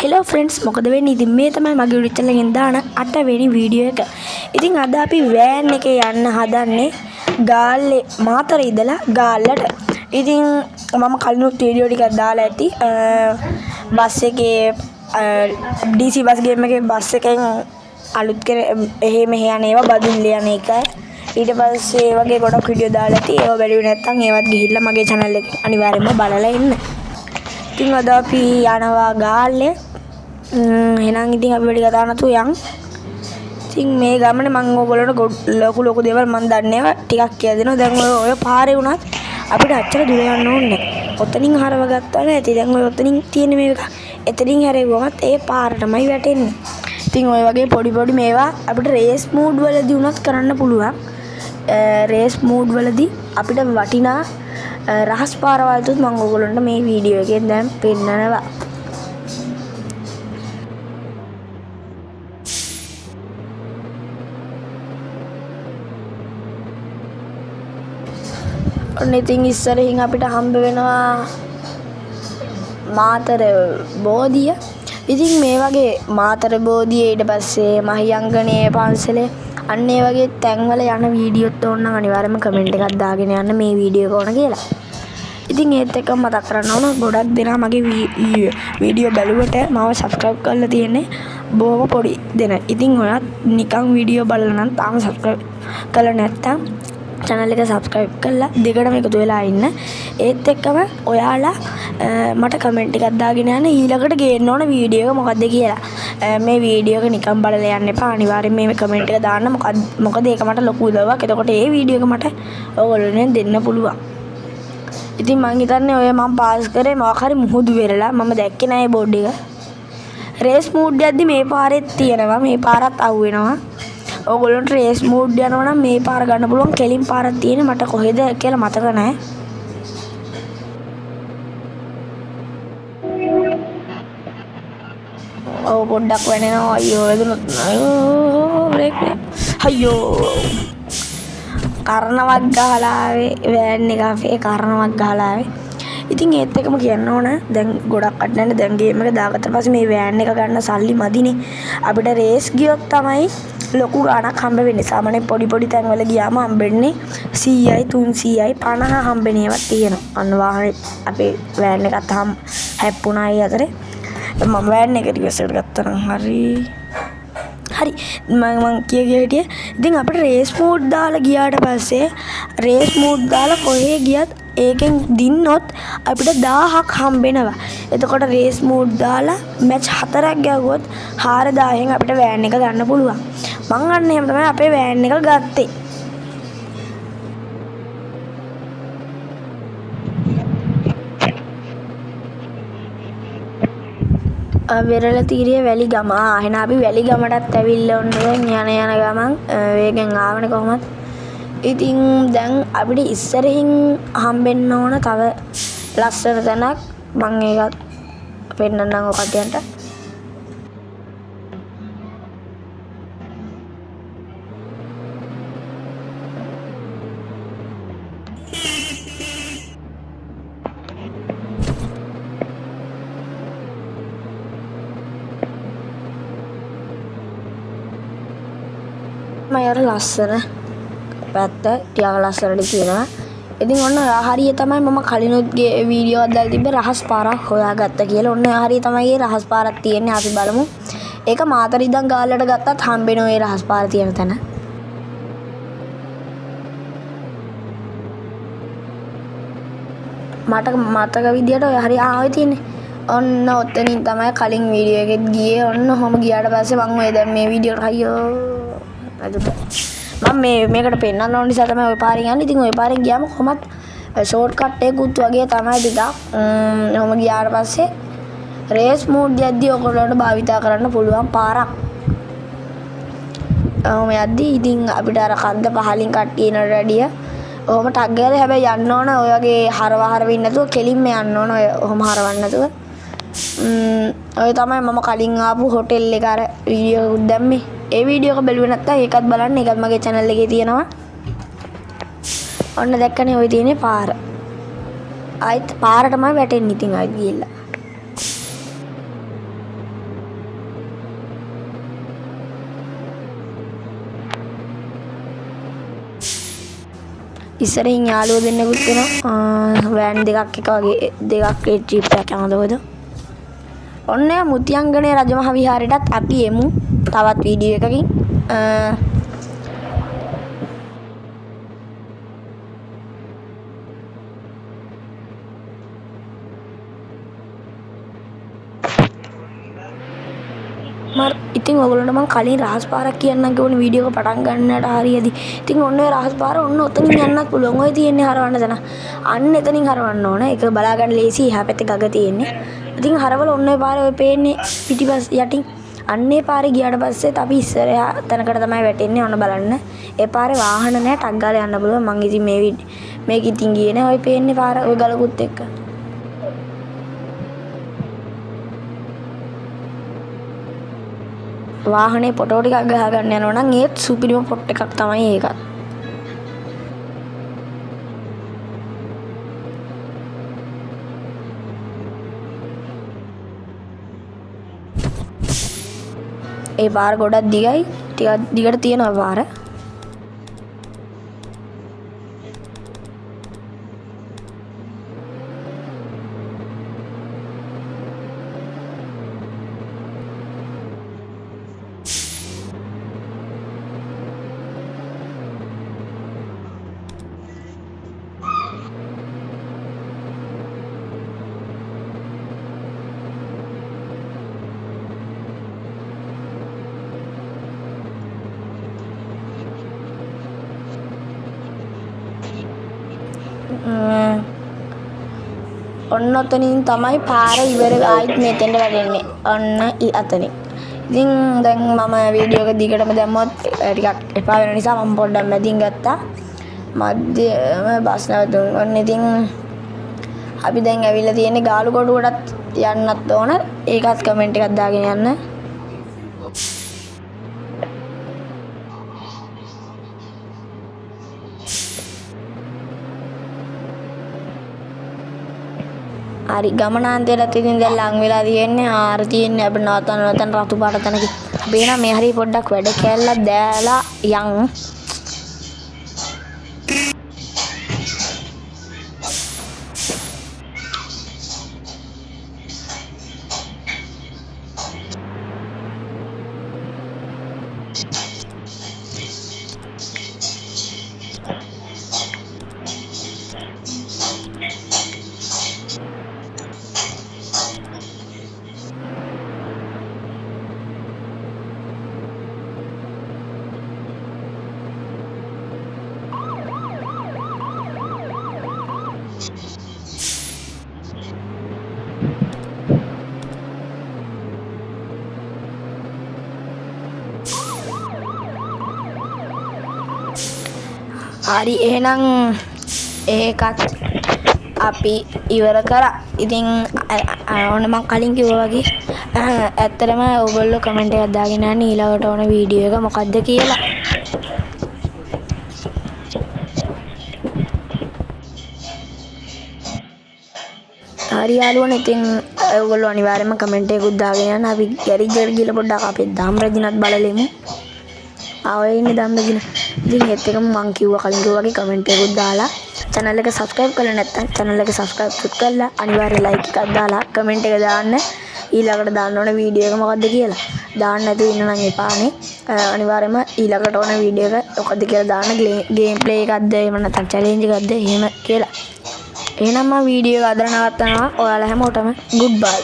Hello friends මොකද වෙන්නේ? ඉතින් මේ තමයි මගේ YouTube channel එකෙන් දාන 8 වෙනි වීඩියෝ එක. ඉතින් අද අපි වෑන් එකේ යන්න හදන්නේ ගාල්ලේ මාතරේ ඉඳලා ගාල්ලට. ඉතින් මම කලිනුත් වීඩියෝ ටිකක් දාලා ඇති. බස් එකේ DC බස් ගේම් එකේ බස් එකෙන් අලුත් කර එහෙ මෙහෙ යන ඒවා බදුල්ල යන එකයි. ඊට පස්සේ ඒ වගේ ගොඩක් වීඩියෝ දාලා ඇති. ඒවා බැලුවේ නැත්නම් ඒවත් ගිහිල්ලා මගේ channel එක අනිවාර්යෙන්ම බලලා එන්න. ඉතින් අද අපි යනවා ගාල්ලේ. එහෙනම් ඉතින් අපි වැඩි කතා නැතුව යන්. ඉතින් මේ ගමනේ මම ඕගොල්ලන්ට ලොකු දේවල් මම දන්නේ නැහැ ටිකක් කියලා දෙනවා. දැන් ඔය පාරේ වුණත් අපිට අච්චර දුර යන්න ඕනේ නැහැ. ඔතනින් හරව ගත්තා නැති. දැන් ඔය ඔතනින් තියෙන මේක එතනින් හැරෙවුවමත් ඒ පාරටමයි වැටෙන්නේ. ඉතින් ඔය වගේ පොඩි මේවා අපිට රේස් මූඩ් වලදී උනත් කරන්න පුළුවන්. රේස් මූඩ් වලදී අපිට වටිනා රහස් පාරවල්තුත් මම ඔයගොල්ලන්ට මේ වීඩියෝ එකෙන් දැන් පෙන්නනවා. ඔන්න ඉතින් ඉස්සරහින් අපිට හම්බ වෙනවා මාතර බෝධිය. ඉතින් මේ වගේ මාතර බෝධිය ඊට පස්සේ මහියංගනේ පන්සලේ අන්න ඒ වගේ තැන්වල යන වීඩියෝත් ඕන නම් අනිවාර්යයෙන්ම කමෙන්ට් එකක් දාගෙන යන්න මේ වීඩියෝ එක ඕන කියලා. ඉතින් ඒත් එක්ක මතක් කරන්න ඕන ගොඩක් දෙනා මගේ වීඩියෝ බැලුවට මාව සබ්ස්ක්‍රයිබ් කරලා තියෙන්නේ බොහොම පොඩි දෙනා. ඉතින් ඔයත් නිකන් වීඩියෝ බලලා නම් තාම සබ්ස්ක්‍රයිබ් කරලා නැත්නම් channel එක subscribe කරලා දෙකටම එකතු වෙලා ඉන්න. ඒත් එක්කම ඔයාලා මට කමෙන්ට් එකක් දාගෙන යන්න ඊළඟට ගේන්න ඕන වීඩියෝ එක මොකද්ද කියලා. මේ වීඩියෝ එක නිකන් බලලා යන්න එපා. අනිවාර්යෙන් මේ කමෙන්ට් එක දාන්න. මොකද ඒක මට ලොකු උදව්වක්. එතකොට ඒ වීඩියෝ එක මට ඔයගොල්ලෝගෙන් දෙන්න පුළුවන්. ඉතින් මං හිතන්නේ ඔය මම පාස් කරේ මොකක් හරි මුහුදු වෙරලා මම දැක්කේ නෑ බෝඩ් එක. රේස් මූඩ් යද්දි මේ පාරෙත් තියෙනවා. මේ පාරත් අහු වෙනවා. ඔයගොල්ලන්ට රේස් මූඩ් යනවා නම් මේ පාර ගන්න පුළුවන්. කෙලින් පාරක් තියෙන මට කොහෙද කියලා මතක නැහැ. ඔව් පොඩ්ඩක් වෙනවා. අයියෝ වැදුනොත් බ්‍රේක් අයියෝ කරණවක් ගහලා ආවේ වෑන් එක අපේ කරණවක් ගහලා ආවේ. ඉතින් ඒත් එකම කියන්න ඕන දැන් ගොඩක් අඩනන්නේ දැන් ගේම් එක දාගත්ත පස්සේ මේ වෑන් එක ගන්න සල්ලි මදිනේ. අපිට රේස් ගියොත් තමයි ලොකු ගාණක් හම්බ වෙන්නේ. සාමාන්‍යයෙන් පොඩි තැන්වල ගියාම හම්බෙන්නේ 100යි 300යි 50 හම්බෙන ඒවා තියෙනවා. අන්න වාහනේ අපේ වෑන් එකත් හැප්පුණා ඒ අතරේ. මම වෑන් එක රිවර්ස් එකට ගත්තා නම් හරි මම හිටියේ. ඉතින් අපිට රේස් මූඩ් දාලා ගියාට පස්සේ රේස් මූඩ් දාලා කොහේ ගියත් ඒකෙන් දින්නොත් අපිට 1000ක් හම්බෙනවා. එතකොට රේස් මූඩ් දාලා මැච් 4ක් ගැව්වොත් 4000න් අපිට වෑන් එක ගන්න පුළුවන්. මං අන්න එහෙම තමයි අපේ වෑන් එක ගත්තේ. වෙරළ තීරිය වැලි ගම. එහෙනම් අපි වැලි ගමටත් ඇවිල්ලා ඔන්න දැන් යන ගමන් වේගෙන් ආවනේ කොහොමද. ඉතින් දැන් අපිට ඉස්සරහින් හම්බෙන්න ඕන තව ලස්සන තැනක්. මම ඒකත් පෙන්නන්නම් ඔය කටියන්ට. මම ලස්සන පැත්ත ටිකක් ලස්සනට තියෙනවා. ඉතින් ඔන්න හරිය තමයි මම කලිනුත් වීඩියෝ එකක් දාලා තිබ්බේ රහස් පාරක් හොයාගත්ත කියලා. ඔන්න හරිය තමයි ඒ රහස් පාරක් තියෙන්නේ. අපි බලමු. ඒක මාතර ඉඳන් ගාල්ලට ගත්තත් හම්බෙනවා ඒ රහස් පාර තියෙන තැන. මට මතක විදියට ඔය හරිය ආවේ තියෙන්නේ. ඔන්න ඔතනින් තමයි කලින් වීඩියෝ එකෙත් ගියේ. ඔන්න ඔහොම ගියාට පස්සේ මම ඔය දැන් මේ වීඩියෝට අයියෝ මම මේකට පෙන්නන්න ඕන නිසා තමයි ওই පාරෙන් යන්නේ. ඉතින් ওই පාරෙන් ගියාම කොහොමත් ෂෝට් කට් එකකුත් වගේ තමයි ටිකක්. ඔහොම ගියාට පස්සේ රේස් මූඩ් යද්දී ඔයගොල්ලන්ට භාවිතා කරන්න පුළුවන් පාරක්. ඔහොම යද්දී ඉතින් අපිට අර කන්ද පහලින් කට්ටියනට වැඩිය ඔහොම ටක් ගාලා හැබැයි යන්න ඕන ඔය වගේ හරවෙන්නේ නැතුව කෙලින්ම යන්න ඕන. ඔය ඔහොම හරවන්න නැතුව. ඔය තමයි මම කලින් ආපු හොටෙල් එක අර වීඩියෝ එකක් දැම්මේ. ඒ වීඩියෝ එක බැලුවේ නැත්නම් ඒකත් බලන්න. ඒකත් මගේ channel එකේ තියෙනවා. ඔන්න දැක්කනේ ඔය තියෙන්නේ පාර. ආයිත් පාරටමයි වැටෙන්නේ. ඉතින් ආයිත් ගිහිල්ලා ඉස්සරහින් යාළුවෝ දෙන්නෙකුත් වෙනවා. වෑන් දෙකක් එක වගේ දෙකක් ඒ ට්‍රිප් එකක් යනකොට. ඔන්න මුතියංගනේ රජමහා විහාරයටත් අපි එමු තවත් වීඩියෝ එකකින්. ඉතින් ඔයගොල්ලන්ට මම කලින් රහස් පාරක් කියන්නම් ඕනේ වීඩියෝ එක පටන් ගන්නට හරියදී. ඉතින් ඔන්න ඔය රහස් පාර ඔන්න ඔතනින් යන්නත් පුළුවන්. ඔය තියෙන්නේ හරවන්න තැන. අන්න එතනින් හරවන්න ඕන. ඒක බලා ගන්න ලේසි. එහා පැත්තේ ගඟ තියෙන්නේ. ඉතින් හරවල ඔන්න ඔය පාරේ ඔය පේන්නේ පිටිපස්ස යටින්. අන්නේ පාරේ ගියාට පස්සෙත් අපි ඉස්සරහා තැනකට තමයි වැටෙන්නේ. ඔන්න බලන්න. ඒ පාරේ වාහන නැහැ. ටක් ගාලා යන්න පුළුවන්. මං ඉතින් මේක ඉතින් ගියේ නෑ. ඔය පේන්නේ පාර ඔය ගලකුත් එක්ක. වාහනේ ෆොටෝ ටිකක් ගහ ගන්න යනවා නම් ඒත් සුපිරිම ෆොට් එකක් තමයි ඒකත්. ඒ පාර ගොඩක් දිගයි. ටිකක් දිගට තියෙනවා පාර. ඔන්න ඔතනින් තමයි පාර ඉවර ආයිත් මෙතෙන්ට වැටෙන්නේ. ඔන්න අතනින්. ඉතින් දැන් මම වීඩියෝ එක දිගටම දැම්මොත් ටිකක් එපා වෙන නිසා මම පොඩ්ඩක් මැදින් ගත්තා. මැදම බස් නැවතුම්. ඔන්න ඉතින් අපි දැන් ඇවිල්ලා තියෙන්නේ ගාලුකොටුවටත් යන්නත් ඕන. ඒකත් කමෙන්ට් එකක් දාගෙන යන්න. හරි ගමනාන්තයටත් ඉතින් දැන් ලං වෙලා තියෙන්නේ. ආර තියෙන්නේ අපි නවතන රතු පාට තැනක. අපි එන මේ හරිය පොඩ්ඩක් වැඩ කැල්ලක් දාලා යන්. හරි එහෙනම් ඒකත් අපි ඉවර කරා. ඉතින් ඕන මම කලින් කිව්වා වගේ ඇත්තටම ඔයගොල්ලෝ කමෙන්ට් එකක් දාගෙන යන්න ඊළඟට ඕන වීඩියෝ එක මොකද්ද කියලා. හරි යාළුවනේ ඉතින් ඔයගොල්ලෝ අනිවාර්යයෙන්ම කමෙන්ට් එකකුත් දාගෙන යන්න. අපි ගැරේජ් එකට ගිහලා පොඩ්ඩක් අපේ ධම්රජිනත් බලලෙමු. ආවේ ඉන්නේ ධම්රජින. ඉතින් ඒත් එකම මං කිව්වා කලින් වගේ කමෙන්ට් එකකුත් දාලා channel එක subscribe කරලා නැත්නම් channel එක subscribe කරලා අනිවාර්යයෙන් like එකක් දාලා කමෙන්ට් එක දාන්න. ඊළඟට දාන්න ඕන වීඩියෝ එක මොකද්ද කියලා. දාන්න නැතුව ඉන්න නම් එපානේ. අනිවාර්යයෙන්ම ඊළඟට ඕන වීඩියෝ එක මොකද්ද කියලා දාන්න. ගේම් ප්ලේ එකක්ද එහෙම නැත්නම් challenge එකක්ද එහෙම කියලා. එහෙනම් මම වීඩියෝ එක අද නවත්තනවා. ඔයාලා හැමෝටම good bye.